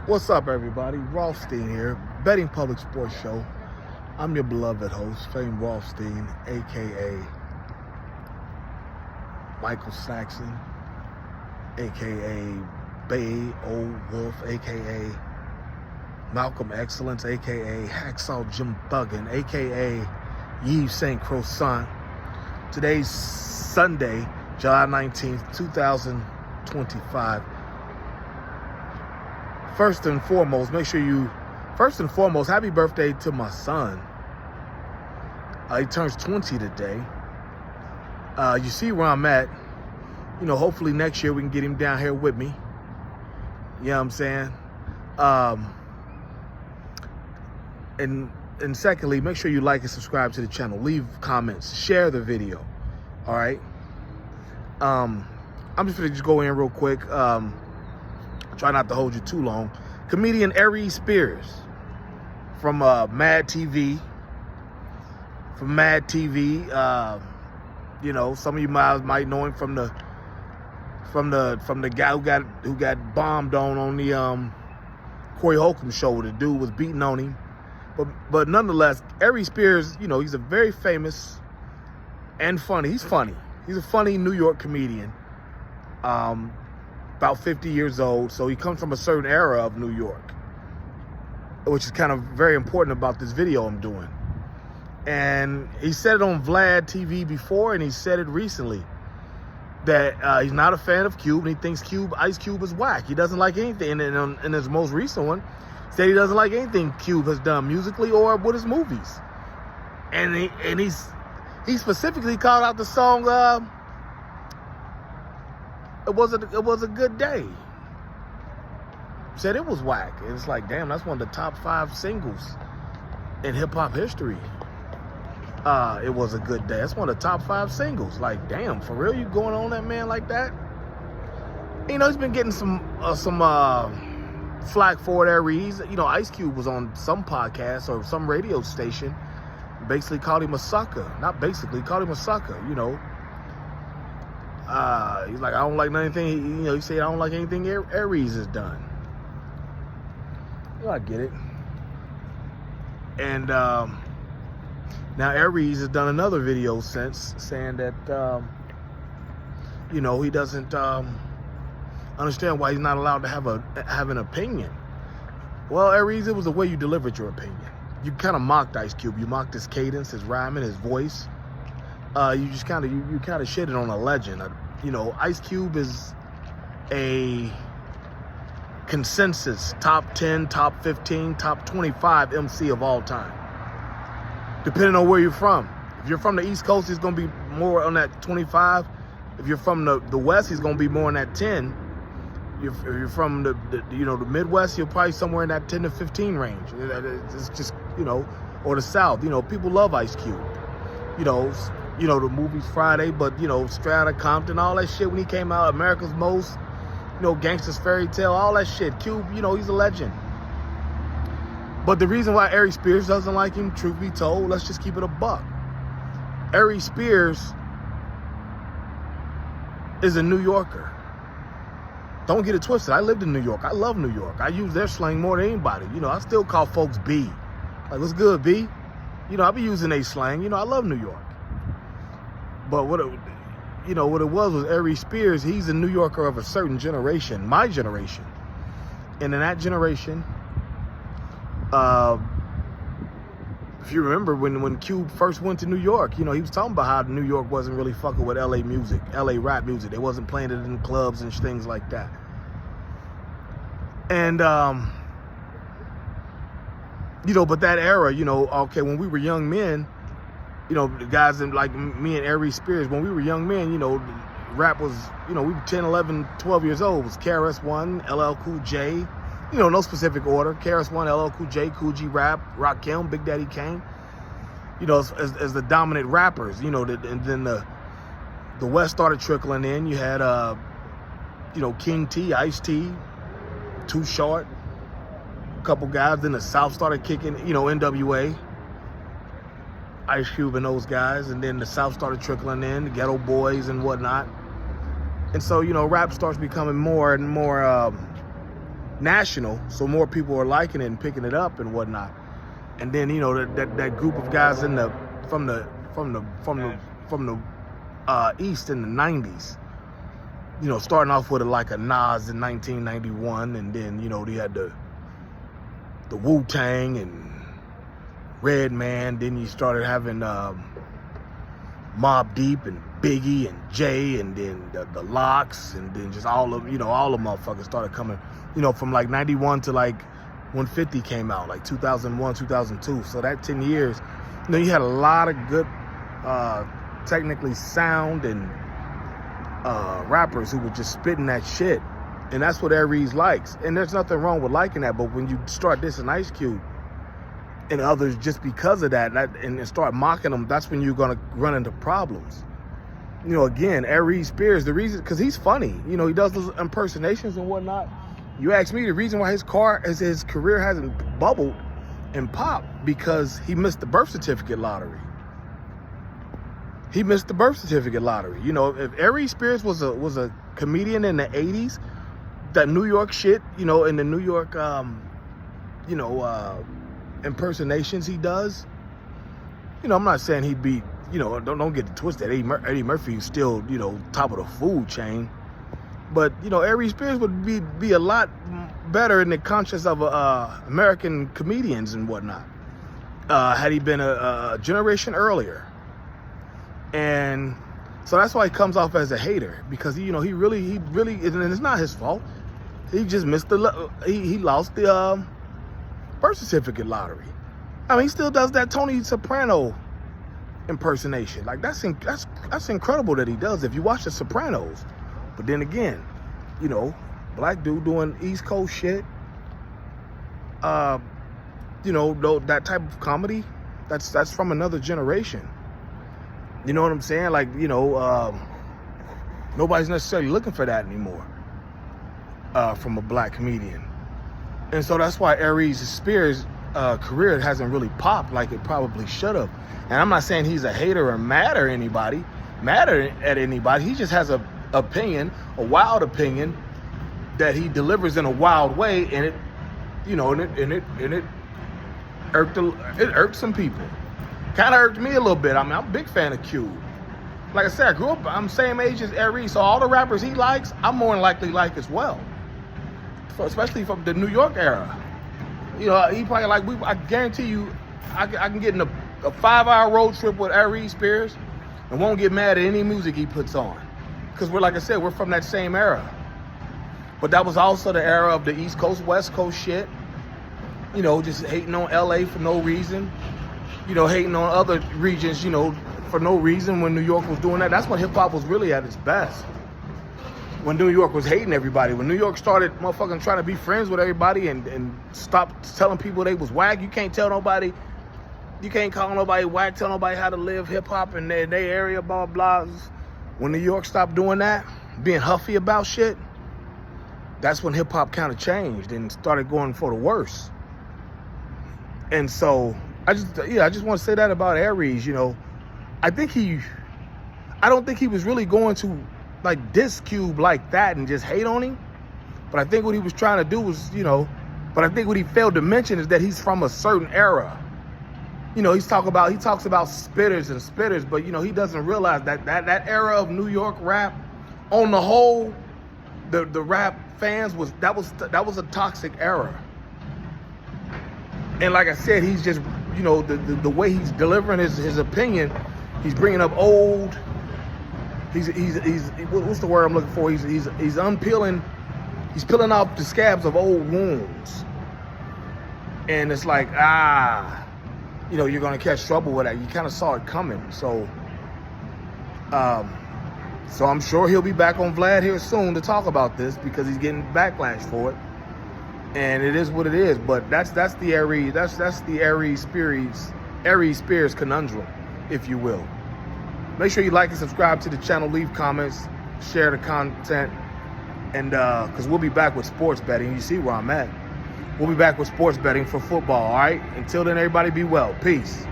What's up, everybody? Rothstein here, Betting Public Sports Show. I'm your beloved host, Fame Rothstein, a.k.a. Michael Saxon, a.k.a. Bay Old Wolf, a.k.a. Malcolm Excellence, a.k.a. Hacksaw Jim Thuggin, a.k.a. Yves St. Croissant. Today's Sunday, July 19th, 2025. First and foremost, happy birthday to my son. He turns 20 today. You see where I'm at. Hopefully next year we can get him down here with me. You know what I'm saying? And secondly, make sure you like and subscribe to the channel. Leave comments. Share the video. All right? I'm just going to go in real quick. Try not to hold you too long. Comedian Aries Spears from Mad TV. Some of you might know him from the guy who got bombed on the Corey Holcomb show where the dude was beating on him. But nonetheless, Aries Spears, he's a very famous and funny. He's funny. He's a funny New York comedian. About 50 years old, so he comes from a certain era of New York, which is kind of very important about this video I'm doing. And he said it on Vlad TV before, and he said it recently, that he's not a fan of Cube, and he thinks Ice Cube is whack. He doesn't like anything, and in his most recent one, said he doesn't like anything Cube has done musically or with his movies. And he specifically called out the song, It was a good day. Said it was whack. And it's like, damn, that's one of the top 5 singles in hip hop history. It was a good day. That's one of the top 5 singles. Like, damn, for real, you going on that man like that? He's been getting some flack for it, Aries. Ice Cube was on some podcast or some radio station, basically called him a sucker. Not basically, called him a sucker. He's like, I don't like anything. He said, I don't like anything Aries has done. I get it. And now Aries has done another video since saying that, he doesn't understand why he's not allowed to have an opinion. Well, Aries, it was the way you delivered your opinion. You kind of mocked Ice Cube. You mocked his cadence, his rhyming, his voice. You just kind of shitted on a legend. Ice Cube is a consensus top 10, top 15, top 25 MC of all time, depending on where you're from. If you're from the East Coast, he's going to be more on that 25. If you're from the West, he's going to be more on that 10. If you're from the Midwest, you're probably somewhere in that 10 to 15 range. It's just, or the South. People love Ice Cube. The movies Friday, but, Strata, Compton, all that shit when he came out, America's Most, Gangsta's Fairy Tale, all that shit. Cube, he's a legend. But the reason why Aries Spears doesn't like him, truth be told, let's just keep it a buck. Aries Spears is a New Yorker. Don't get it twisted. I lived in New York. I love New York. I use their slang more than anybody. I still call folks B. Like, what's good, B? I be using their slang. I love New York. But what it was Aries Spears. He's a New Yorker of a certain generation, my generation. And in that generation, if you remember when Cube first went to New York, he was talking about how New York wasn't really fucking with LA music, LA rap music. They wasn't playing it in clubs and things like that. And, but that era, okay, when we were young men, the guys like me and Aries Spears, when we were young men, rap was, we were 10, 11, 12 years old. It was KRS-One, LL Cool J, no specific order. KRS-One, LL Cool J, Cool G Rap, Rakim, Big Daddy Kane, as the dominant rappers, and then the West started trickling in. You had, King T, Ice-T, Too Short, a couple guys. Then the South started kicking, NWA. Ice Cube and those guys, and then the South started trickling in, the Ghetto Boys and whatnot. And so, rap starts becoming more and more national, so more people are liking it and picking it up and whatnot. And then, you know, that group of guys from the East in the 90s, you know, starting off with like a Nas in 1991, and then, you know, they had the Wu-Tang and Redman. Then you started having Mobb Deep and Biggie and Jay, and then the Locks, and then just all the motherfuckers started coming, you know, from like 91 to like when 50 came out, like 2001, 2002. So that 10 years, you know, you had a lot of good, technically sound and rappers who were just spitting that shit. And that's what Aries likes. And there's nothing wrong with liking that, but when you start dissing Ice Cube and others just because of that, and start mocking them, that's when you're gonna run into problems. You know, again, Aries Spears, the reason, because he's funny. You know, he does those impersonations and whatnot. You ask me, the reason why his career hasn't bubbled and popped, because he missed the birth certificate lottery. He missed the birth certificate lottery. You know, if Aries Spears was a comedian in the 80s, that New York shit, you know, in the New York, impersonations he does, you know, I'm not saying he'd be, you know, don't get it twisted. Eddie Murphy is still, you know, top of the food chain. But, you know, Aries Spears would be a lot better in the conscience of American comedians and whatnot, had he been a generation earlier. And so that's why he comes off as a hater, because, you know, he really, and it's not his fault. He just missed he lost the birth certificate lottery. I mean, he still does that Tony Soprano impersonation. Like, that's incredible that he does, if you watch The Sopranos. But then again, you know, black dude doing East Coast shit, you know, that type of comedy, that's from another generation. You know what I'm saying? Like, you know, nobody's necessarily looking for that anymore from a black comedian. And so that's why Aries Spears' career hasn't really popped like it probably should have. And I'm not saying he's a hater or mad at anybody. He just has a opinion, a wild opinion, that he delivers in a wild way, and it, you know, and it irked some people. Kind of irked me a little bit. I mean, I'm a big fan of Cube. Like I said, I grew up, I'm same age as Aries, so all the rappers he likes, I'm more than likely like as well. Especially from the New York era. You know, he probably like, I guarantee you, I can get in a 5-hour road trip with Aries Spears and won't get mad at any music he puts on. Because we're, like I said, we're from that same era. But that was also the era of the East Coast, West Coast shit. You know, just hating on LA for no reason. You know, hating on other regions, you know, for no reason when New York was doing that. That's when hip-hop was really at its best. When New York was hating everybody. When New York started motherfucking trying to be friends with everybody and stopped telling people they was whack. You can't tell nobody, you can't call nobody whack, tell nobody how to live hip-hop in their area, blah, blah, blah. When New York stopped doing that, being huffy about shit, that's when hip-hop kind of changed and started going for the worse. And so, I just want to say that about Aries, you know. I don't think he was really going to, like, diss Cube like that and just hate on him. But I think what he was trying to do was, you know, but I think what he failed to mention is that he's from a certain era. You know, he talks about spitters, but, you know, he doesn't realize that era of New York rap, on the whole, the rap fans that was a toxic era. And like I said, he's just, you know, the way he's delivering his opinion, he's bringing up old. He's what's the word I'm looking for? He's unpeeling. He's peeling off the scabs of old wounds. And it's like, you know, you're gonna catch trouble with that. You kind of saw it coming. So I'm sure he'll be back on Vlad here soon to talk about this, because he's getting backlash for it. And it is what it is. But that's the Aries Spears conundrum, if you will. Make sure you like and subscribe to the channel, leave comments, share the content, and because we'll be back with sports betting. You see where I'm at. We'll be back with sports betting for football, all right? Until then, everybody be well. Peace.